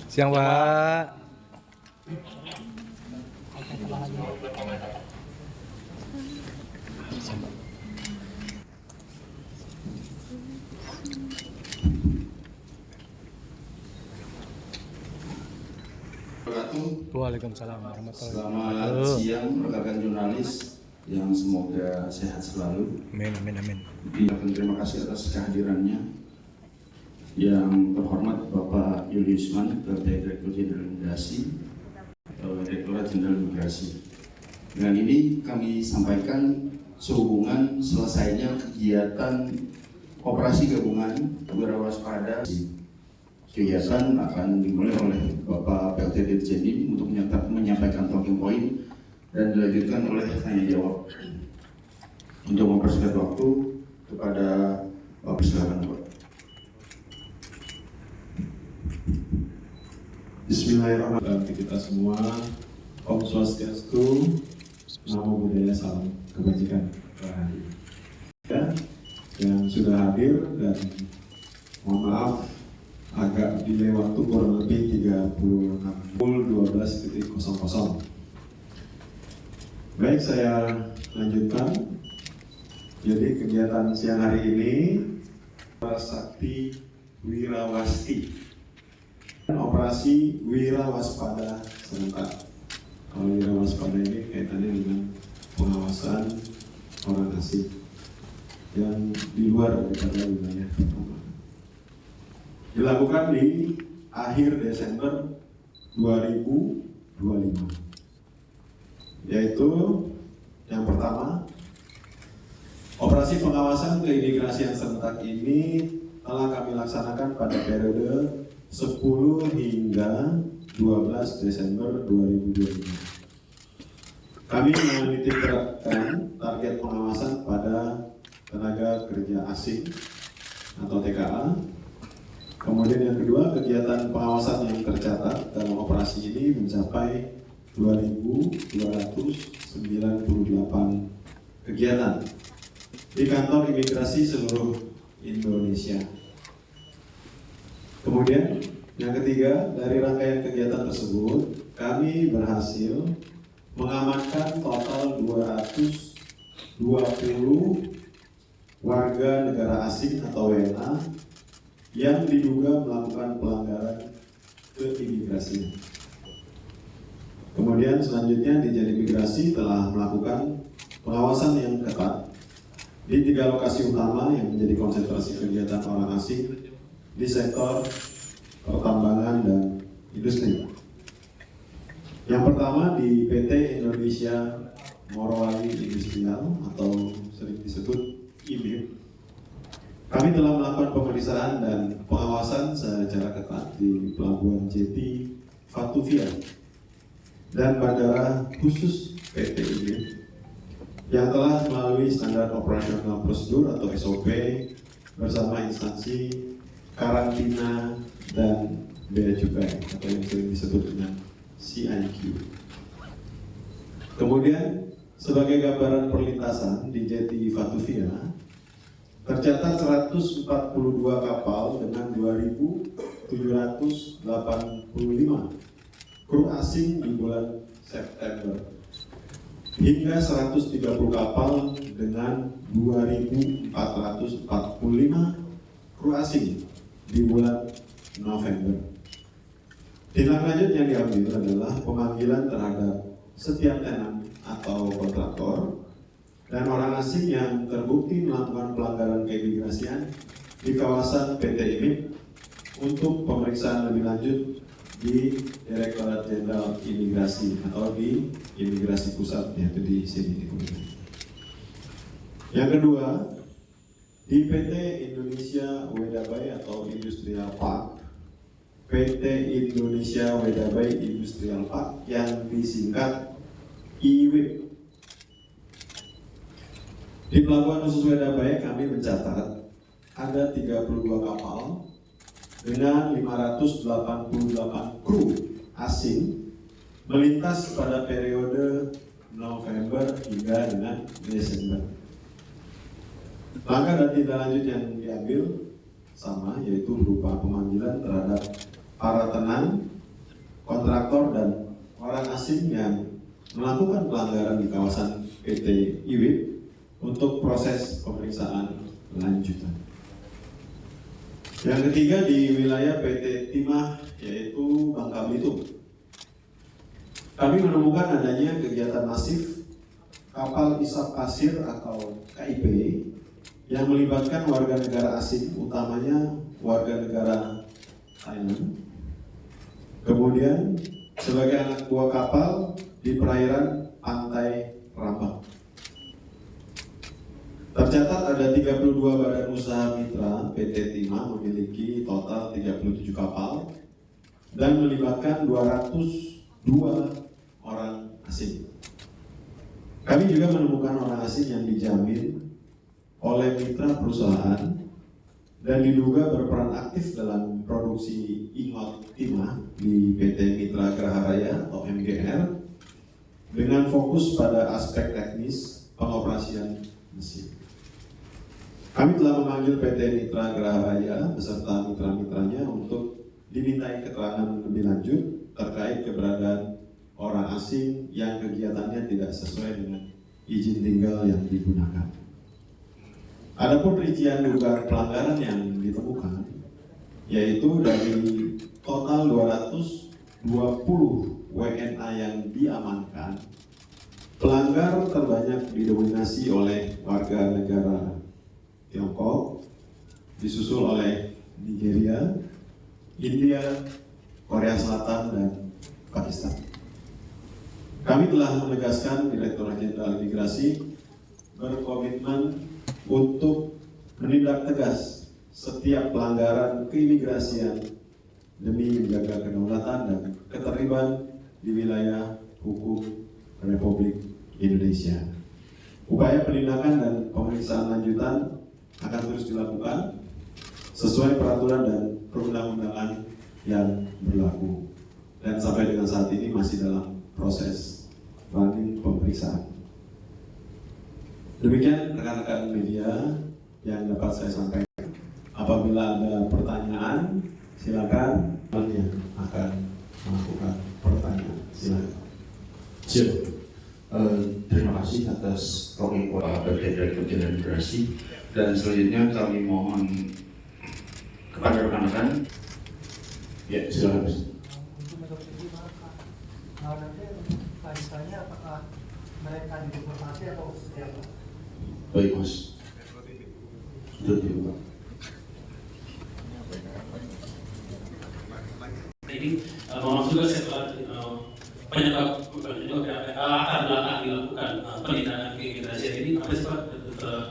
Siang, Pak. Waalaikumsalam warahmatullahi Selamat wabarakatuh. siang rekan jurnalis yang semoga sehat selalu. Amin, amin, amin. Terima kasih atas kehadirannya. Yang terhormat Bapak Yuliusman, Direktur Jenderal Imigrasi, Direktorat Jenderal Imigrasi. Dengan ini kami sampaikan sehubungan selesainya kegiatan operasi gabungan Wira Waspada. Kegiatan akan dimulai oleh Bapak PLT Dirjen untuk menyampaikan talking point dan dilanjutkan oleh tanya jawab. Untuk mempersingkat waktu kepada Bapak, silakan Pak. Bismillahirrahmanirrahim. Bagi kita semua, Om Swastiastu, Namo Buddhaya, salam kebajikan rahayu. Ya, yang sudah hadir dan mohon maaf agak delay waktu kurang lebih 12:00. Baik, saya lanjutkan. Jadi kegiatan siang hari ini Sakti Wirawasti, operasi Wira Waspada serentak. Kalau Wira Waspada ini kaitannya dengan pengawasan orang asing yang di luar daripada wilayah pertama. Dilakukan di akhir Desember 2025, yaitu yang pertama, operasi pengawasan keimigrasian serentak ini telah kami laksanakan pada periode 10 hingga 12 Desember 2025. Kami menitik beratkan target pengawasan pada tenaga kerja asing atau TKA. Kemudian yang kedua, kegiatan pengawasan yang tercatat dalam operasi ini mencapai 2.298 kegiatan di kantor imigrasi seluruh Indonesia. Kemudian yang ketiga, dari rangkaian kegiatan tersebut kami berhasil mengamankan total 220 warga negara asing atau WNA yang diduga melakukan pelanggaran keimigrasian. Kemudian selanjutnya Ditjen Imigrasi telah melakukan pengawasan yang ketat di 3 lokasi utama yang menjadi konsentrasi kegiatan orang asing di sektor pertambangan dan industri. Yang pertama di PT Indonesia Morowali Industrial atau sering disebut IMIP. Kami telah melakukan pemeriksaan dan pengawasan secara ketat di Pelabuhan Jeti Vatuvia dan Bandara Khusus PT IMIP yang telah melalui standar operasional prosedur atau SOP bersama instansi karantina dan bea cukai atau yang sering disebut dengan CIQ. Kemudian sebagai gambaran perlintasan di Jeti Vatuvia tercatat 142 kapal dengan 2.785 kru asing di bulan September, hingga 130 kapal dengan 2.445 kru asing di bulan November. Tindak lanjut yang diambil adalah pemanggilan terhadap setiap tenan atau kontraktor dan orang asing yang terbukti melakukan pelanggaran keimigrasian di kawasan PT IMIP untuk pemeriksaan lebih lanjut di Direktorat Jenderal Imigrasi atau di Imigrasi Pusat, yaitu di sini di Kuningan. Yang kedua, di PT Indonesia Wedabai atau Industrial Park, PT Indonesia Wedabai Industrial Park yang disingkat IWIP. Di Pelabuhan Khusus Wedabai kami mencatat ada 32 kapal dengan 588 kru asing melintas pada periode November hingga dengan Desember. Langkah dan tindak lanjut yang diambil sama, yaitu berupa pemanggilan terhadap para tenan kontraktor dan orang asing yang melakukan pelanggaran di kawasan PT IWIP untuk proses pemeriksaan lanjutan. Yang ketiga di wilayah PT Timah, yaitu Bangka Belitung. Kami menemukan adanya kegiatan masif kapal isap pasir atau KIP yang melibatkan warga negara asing, utamanya warga negara Thailand. Kemudian sebagai anak buah kapal di perairan pantai Rambang. Tercatat ada 32 badan usaha mitra PT Timah memiliki total 37 kapal dan melibatkan 202 orang asing. Kami juga menemukan orang asing yang dijamin oleh mitra perusahaan dan diduga berperan aktif dalam produksi ingot timah di PT Mitra Geraha Raya atau MGR dengan fokus pada aspek teknis pengoperasian mesin. Kami telah memanggil PT Mitra Geraha Raya beserta mitra-mitranya untuk dimintai keterangan lebih lanjut terkait keberadaan orang asing yang kegiatannya tidak sesuai dengan izin tinggal yang digunakan. Adapun rincian dugaan pelanggaran yang ditemukan, yaitu dari total 220 WNA yang diamankan, pelanggar terbanyak didominasi oleh warga negara Tiongkok, disusul oleh Nigeria, India, Korea Selatan, dan Pakistan. Kami telah menegaskan Direktorat Jenderal Imigrasi berkomitmen untuk menindak tegas setiap pelanggaran keimigrasian demi menjaga kedaulatan dan ketertiban di wilayah hukum Republik Indonesia. Upaya penindakan dan pemeriksaan lanjutan akan terus dilakukan sesuai peraturan dan perundang-undangan yang berlaku, dan sampai dengan saat ini masih dalam proses running pemeriksaan. Demikian rekan-rekan media yang dapat saya sampaikan. Apabila ada pertanyaan, silakan yang akan melakukan pertanyaan. Silakan. Terima kasih atas komentar Bapak Direktur Jenderal Imigrasi, dan selanjutnya kami mohon kepada rekan-rekan. Ya, silakan. Nanti tanya apakah mereka dideportasi atau seperti apa? Baik, Mas. Sudah, Pak. Ini mohon juga setelah penyebab latar belakang dilakukan penindakan keimigrasian ini apa sih Pak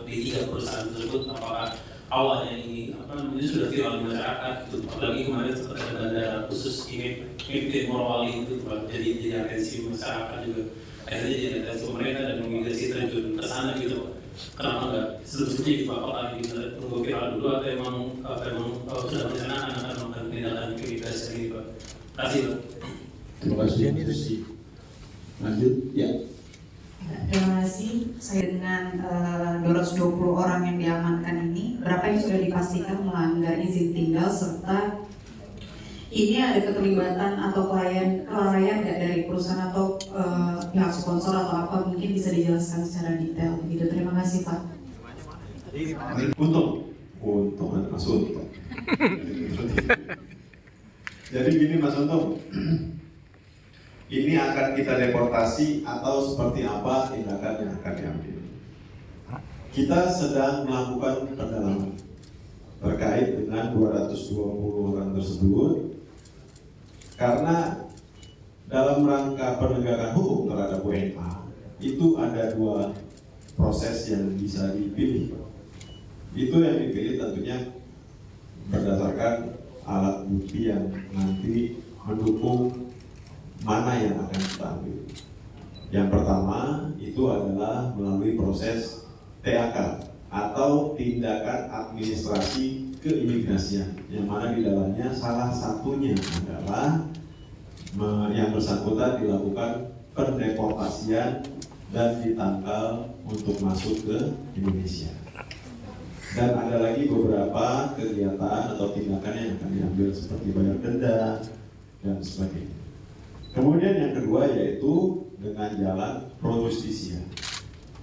di 3 perusahaan tersebut, apakah awalnya ini sudah viral di masyarakat gitu, apalagi kemarin seperti ada bandara khusus ini Morowali itu Pak, jadi atensi masyarakat juga, akhirnya jadi atensi pemerintah dan imigrasi terjun ke sana gitu Pak. Kenapa enggak sebelumnya gitu apakah tunggu viral dulu atau emang sudah merencanakan akan melakukan tindakan keimigrasian ini Pak? Terima kasih Pak. Terima kasih. Lanjut, ya. Terima kasih. Saya dengan 220 orang yang diamankan ini, berapa yang sudah dipastikan melanggar izin tinggal, serta ini ada keterlibatan atau kelalaian nggak dari perusahaan atau pihak sponsor atau apa, mungkin bisa dijelaskan secara detail begitu. Terima kasih Pak. Untung ada Mas Untung. Jadi gini Mas Untung, ini akan kita deportasi atau seperti apa tindakan yang akan diambil. Kita sedang melakukan pendalaman terkait dengan 220 orang tersebut, karena dalam rangka penegakan hukum terhadap WNA itu ada 2 proses yang bisa dipilih. Itu yang dipilih tentunya berdasarkan alat bukti yang nanti mendukung mana yang akan kita ambil. Yang pertama itu adalah melalui proses TAK atau tindakan administrasi keimigrasian, yang mana di dalamnya salah satunya adalah yang bersangkutan dilakukan pendeportasian dan ditangkal untuk masuk ke Indonesia. Dan ada lagi beberapa kegiatan atau tindakan yang akan diambil seperti bayar denda dan sebagainya. Kemudian yang kedua yaitu dengan jalan pro justisia.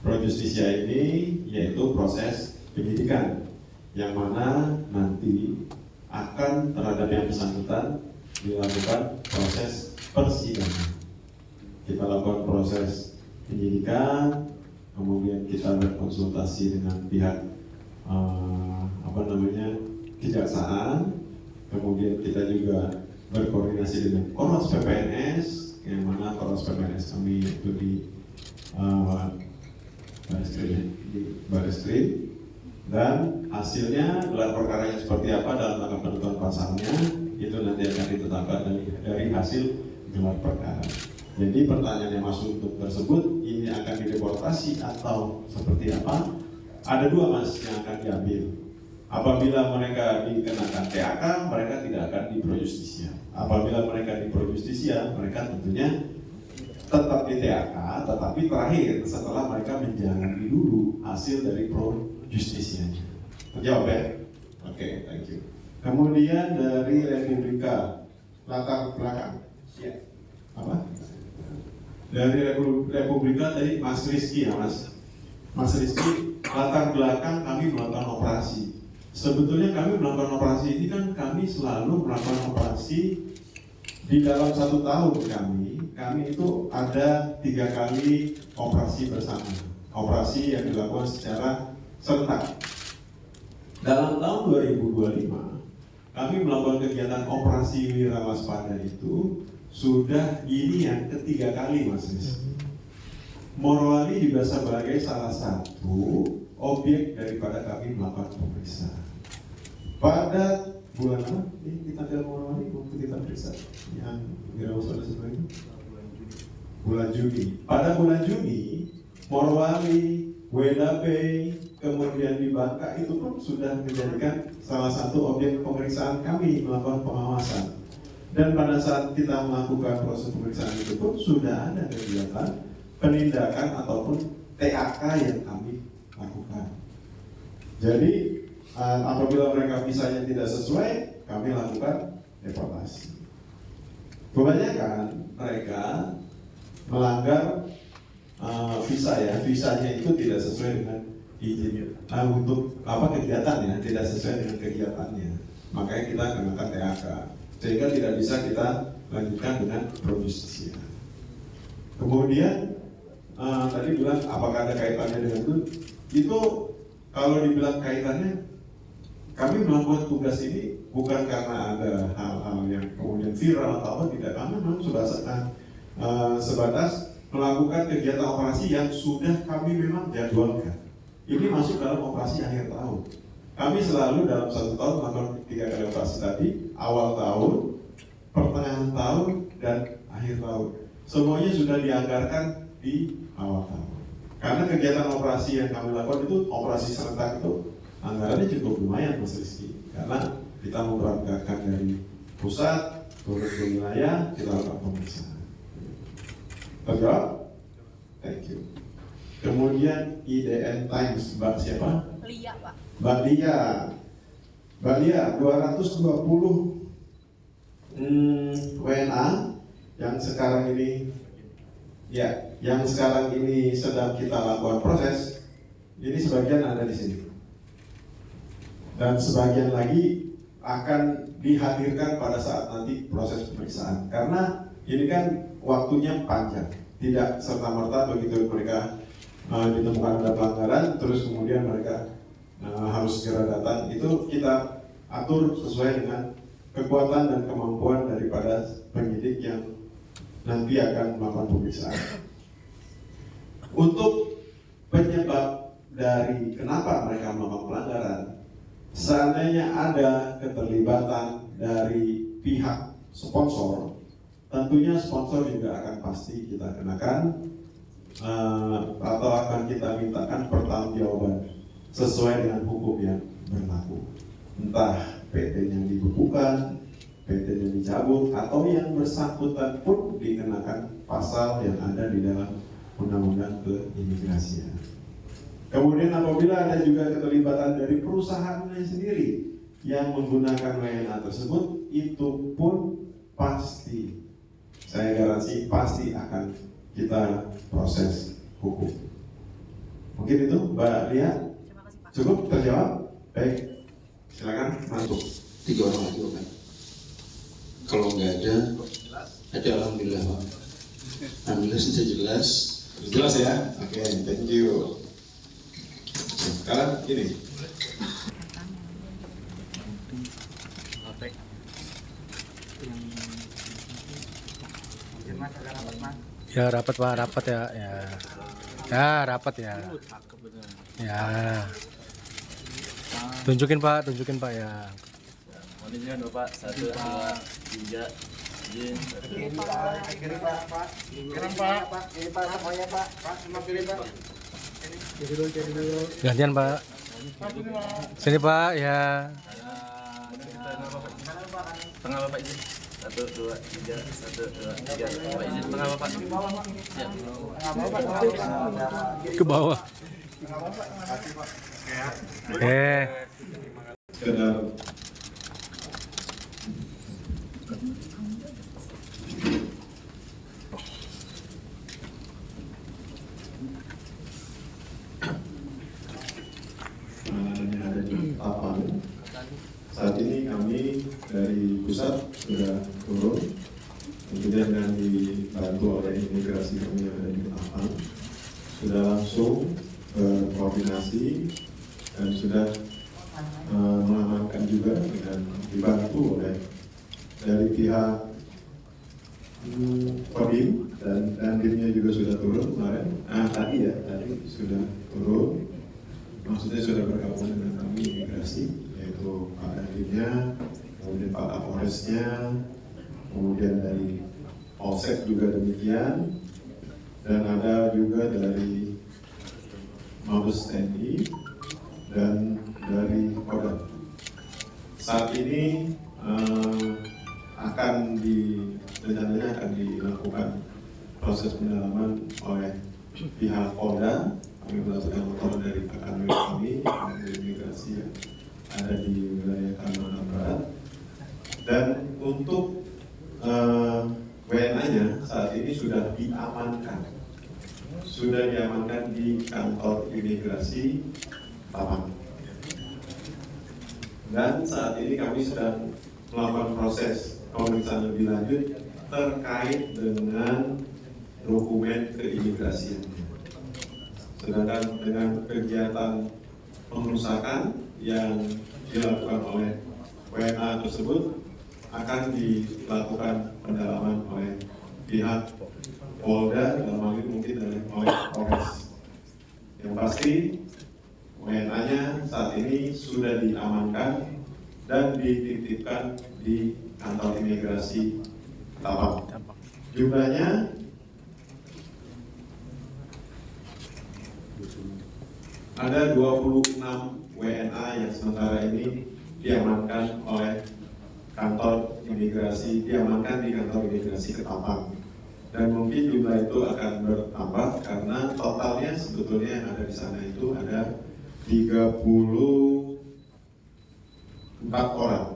Pro justisia ini yaitu proses penyidikan yang mana nanti akan terhadap yang bersangkutan dilakukan proses persidangan. Kita lakukan proses penyidikan, kemudian kita berkonsultasi dengan pihak kejaksaan, kemudian kita juga berkoordinasi dengan Korps PPNS, yang mana Korps PPNS kami itu di Bareskrim, dan hasilnya gelar perkaranya seperti apa dalam rangka penentuan pasalnya itu nanti akan ditetapkan dari hasil gelar perkara. Jadi pertanyaannya Mas untuk tersebut ini akan dideportasi atau seperti apa? Ada dua Mas yang akan diambil. Apabila mereka dikenakan TAK, mereka tidak akan di pro justisia. Apabila mereka di pro justisia, mereka tentunya tetap di TAK, tetapi terakhir setelah mereka menjalani dulu hasil dari pro justisianya. Terjawab ya? Oke, thank you. Kemudian dari Republika, latar belakang. Ya. Apa? Dari Republika tadi Mas Rizky ya Mas. Mas Rizky, latar belakang kami melakukan operasi. Sebetulnya kami melakukan operasi ini kan kami selalu melakukan operasi di dalam 1 tahun kami itu ada 3 kali operasi bersama. Operasi yang dilakukan secara serentak. Dalam tahun 2025 kami melakukan kegiatan operasi Wirawaspada itu sudah ini yang ketiga kali Mas Riz. Morowali juga sebagai salah satu objek daripada kami melakukan pemeriksaan. Pada bulan apa? Ini kita ke Morowali waktu kita periksa yang Wirawaspada sebelumnya. Bulan Juni. Pada bulan Juni, Morowali, WDP, kemudian di Bangka itu pun sudah menjadikan salah satu objek pemeriksaan kami melakukan pengawasan. Dan pada saat kita melakukan proses pemeriksaan itu pun sudah ada kegiatan penindakan ataupun TAK yang kami lakukan. Jadi apabila mereka visanya tidak sesuai, kami lakukan deportasi. Kebanyakan mereka melanggar visa ya, visanya itu tidak sesuai dengan izin untuk kegiatannya, tidak sesuai dengan kegiatannya. Makanya kita kenakan TAK, sehingga tidak bisa kita lanjutkan dengan pro justisia. Kemudian tadi bilang apakah ada kaitannya dengan itu kalau dibilang kaitannya, kami melakukan tugas ini bukan karena ada hal-hal yang kemudian viral atau apa, tidak. Kami memang sudah sebatas melakukan kegiatan operasi yang sudah kami memang jadwalkan. Ini masuk dalam operasi akhir tahun. Kami selalu dalam 1 tahun melakukan 3 kali operasi tadi, awal tahun, pertengahan tahun, dan akhir tahun. Semuanya sudah dianggarkan di awal tahun. Karena kegiatan operasi yang kami lakukan itu, operasi serentak itu, anggarannya cukup lumayan Mas Rizky. Karena kita memberangkatkan dari pusat, turun ke wilayah, kita lakukan pemeriksaan. Terjawab? Thank you. Kemudian IDN Times, Mbak siapa? Lia, Pak. Mbak Lia. Mbak Lia, 220 WNA yang sekarang ini sedang kita lakukan proses. Ini sebagian ada di sini. Dan sebagian lagi akan dihadirkan pada saat nanti proses pemeriksaan. Karena ini kan waktunya panjang, tidak serta-merta begitu mereka ditemukan ada pelanggaran, terus kemudian mereka harus segera datang. Itu kita atur sesuai dengan kekuatan dan kemampuan daripada penyidik yang nanti akan melakukan pemeriksaan. Untuk penyebab dari kenapa mereka melakukan pelanggaran, seandainya ada keterlibatan dari pihak sponsor, tentunya sponsor juga akan pasti kita kenakan atau akan kita mintakan pertanggungjawaban sesuai dengan hukum yang berlaku. Entah PT-nya dibekukan, PT-nya dicabut, atau yang bersangkutan pun dikenakan pasal yang ada di dalam Undang-Undang Keimigrasian. Kemudian apabila ada juga keterlibatan dari perusahaannya sendiri yang menggunakan WNA tersebut, itu pun pasti saya garansi pasti akan kita proses hukum. Mungkin itu Mbak Lia, cukup terjawab? Baik, silakan masuk. 3 orang lagi Pak. Kalau nggak ada alhamdulillah Pak. Alhamdulillah sudah jelas. Jelas ya? Oke, thank you. Sekarang ini. Ya rapat Pak, rapat ya. Ya rapat ya. Ya. Tunjukin Pak ya. Mohon dong Pak, 1, 2, 3, izin. Kiri Pak. Kiri Pak semuanya Pak. Pak semua kiri Pak. Kiri dulu. Gantian Pak. Sini Pak ya. Tengah Bapak izin. 1, 2, 3, 1, 2, 3. Bapak izin tengah Bapak. Ya. Ke bawah. Sekedar yang ada di lapangan. Saat ini kami dari pusat sudah turun, kemudian dengan dibantu oleh imigrasi kami yang ada di lapangan, sudah langsung koordinasi dan sudah mengamankan juga dengan dibantu oleh dari pihak Kodim dan timnya juga sudah turun kemarin. Tadi sudah turun, maksudnya sudah bergabung dengan kami imigrasi, yaitu Pak Dandimnya, kemudian Pak Kapolresnya, kemudian dari Polsek juga demikian, dan ada juga dari Mabes TNI dan dari Kodam. Saat ini rencananya akan dilakukan proses pendalaman oleh pihak Polda. Kami melakukan motor dari rekan kami dari imigrasi yang ada di wilayah Kalimantan Barat. Dan untuk WNA-nya saat ini sudah diamankan di kantor imigrasi Tapang. Dan saat ini kami sedang melakukan proses pemeriksaan lebih lanjut terkait dengan dokumen keimigrasian. Sedangkan dengan kegiatan pengerusakan yang dilakukan oleh WNA tersebut akan dilakukan pendalaman oleh pihak Polda, dalam hal ini mungkin oleh Polres. Yang pasti WNA-nya saat ini sudah diamankan dan dititipkan di kantor imigrasi Tapang. Jumlahnya ada 26 WNA yang sementara ini diamankan oleh kantor imigrasi, diamankan di kantor imigrasi Ketapang. Dan mungkin jumlah itu akan bertambah karena totalnya sebetulnya yang ada di sana itu ada 34 orang.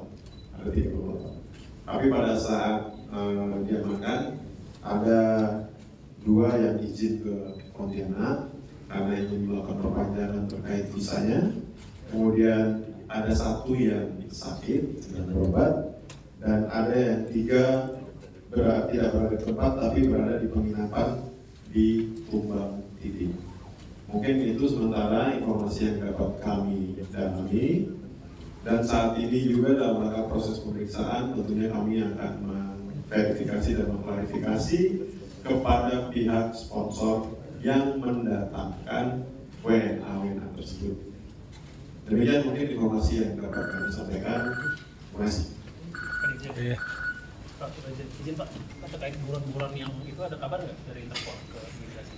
Ada 34 orang. Tapi pada saat diamankan ada 2 yang izin ke Pontianak karena ingin melakukan perpanjangan terkait visanya. Kemudian ada 1 yang sakit sedang berobat, dan ada yang 3 tidak berada di tempat tapi berada di penginapan di Tumbang Titi. Mungkin itu sementara informasi yang dapat kami dalami. Dan saat ini juga dalam rangka proses pemeriksaan tentunya kami akan memverifikasi dan mengklarifikasi kepada pihak sponsor yang mendatangkan WNA tersebut. Demikian mungkin informasi yang dapat kami sampaikan. Terima kasih. Pak, izin Pak, terkait buron-buron yang itu ada kabar nggak dari Interpol ke imigrasi?